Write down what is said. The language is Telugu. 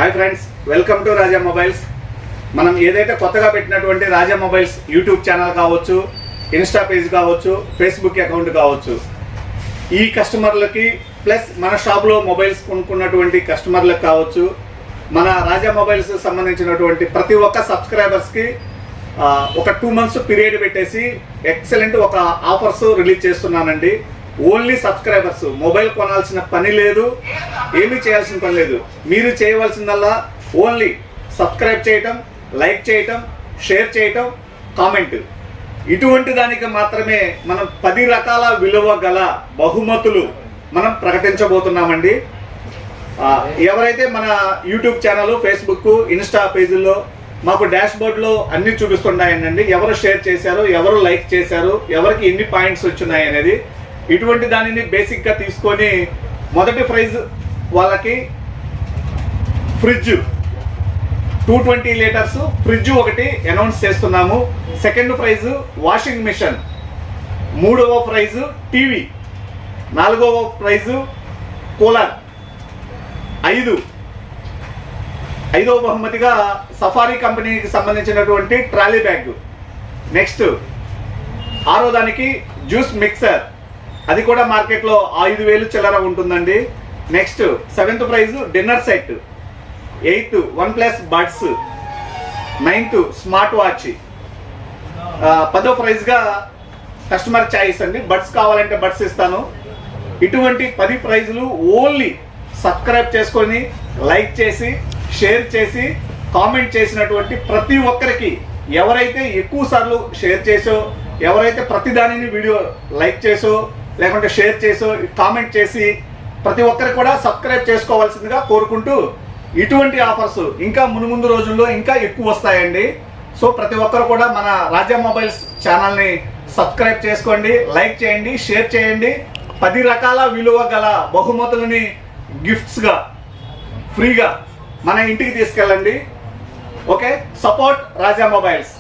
Hi friends, welcome to Raja mobiles. మనం ఏదైతే కొత్తగా పెట్టినటువంటి రాజా మొబైల్స్ యూట్యూబ్ ఛానల్ కావచ్చు, ఇన్స్టా పేజ్ కావచ్చు, ఫేస్బుక్ అకౌంట్ కావచ్చు, ఈ కస్టమర్లకి ప్లస్ మన షాప్లో మొబైల్స్ కొనుక్కున్నటువంటి కస్టమర్లకు కావచ్చు, మన రాజా మొబైల్స్ సంబంధించినటువంటి ప్రతి ఒక్క సబ్స్క్రైబర్స్కి ఒక 2 months పీరియడ్ పెట్టేసి ఎక్సలెంట్ ఒక ఆఫర్స్ రిలీజ్ చేస్తున్నానండి. Only subscribers. మొబైల్ కొనాల్సిన పని లేదు, ఏమీ చేయాల్సిన పని లేదు. మీరు చేయవలసిందల్లా ఓన్లీ సబ్స్క్రైబ్ చేయటం, లైక్ చేయటం, షేర్ చేయటం, కామెంట్. ఇటువంటి దానికి మాత్రమే మనం 10 రకాల విలువ గల బహుమతులు మనం ప్రకటించబోతున్నామండి. ఎవరైతే మన యూట్యూబ్ ఛానల్, ఫేస్బుక్, ఇన్స్టా పేజీల్లో మాకు డాష్ బోర్డ్లో అన్నీ చూపిస్తున్నాయండి. ఎవరు షేర్ చేశారు, ఎవరు లైక్ చేశారు, ఎవరికి ఎన్ని పాయింట్స్ వచ్చినాయి అనేది. ఇటువంటి దానిని బేసిక్గా తీసుకొని మొదటి ప్రైజ్ వాళ్ళకి ఫ్రిడ్జ్ 220 లీటర్స్ ఫ్రిడ్జ్ ఒకటి అనౌన్స్ చేస్తున్నాము. సెకండ్ ప్రైజ్ వాషింగ్ మిషన్, మూడవ ప్రైజ్ టీవీ, నాలుగవ ప్రైజ్ కూలర్, ఐదవ బహుమతిగా సఫారీ కంపెనీకి సంబంధించినటువంటి ట్రాలీ బ్యాగ్. నెక్స్ట్ ఆరో దానికి జ్యూస్ మిక్సర్, అది కూడా మార్కెట్లో 5,000 చిల్లర ఉంటుందండి. Next 7th prize dinner set, 8th OnePlus buds, 9th smart watch, 10వ ప్రైజ్గా కస్టమర్ చాయిస్ అండి. బడ్స్ కావాలంటే బడ్స్ ఇస్తాను. ఇటువంటి 10 ప్రైజులు ఓన్లీ సబ్స్క్రైబ్ చేసుకొని, లైక్ చేసి, షేర్ చేసి, కామెంట్ చేసినటువంటి ప్రతి ఒక్కరికి, ఎవరైతే ఎక్కువ సార్లు షేర్ చేసో, ఎవరైతే ప్రతి దానిని వీడియో లైక్ చేసో, లేకుంటే షేర్ చేసో, కామెంట్ చేసి ప్రతి ఒక్కరికి కూడా సబ్స్క్రైబ్ చేసుకోవాల్సిందిగా కోరుకుంటూ, ఇటువంటి ఆఫర్స్ ఇంకా మునుముందు రోజుల్లో ఇంకా ఎక్కువ వస్తాయండి. సో ప్రతి ఒక్కరు కూడా మన రాజా మొబైల్స్ ఛానల్ని సబ్స్క్రైబ్ చేసుకోండి, లైక్ చేయండి, షేర్ చేయండి. 10 రకాల విలువ గల బహుమతులని గిఫ్ట్స్గా ఫ్రీగా మన ఇంటికి తీసుకెళ్ళండి. ఓకే, సపోర్ట్ రాజా మొబైల్స్.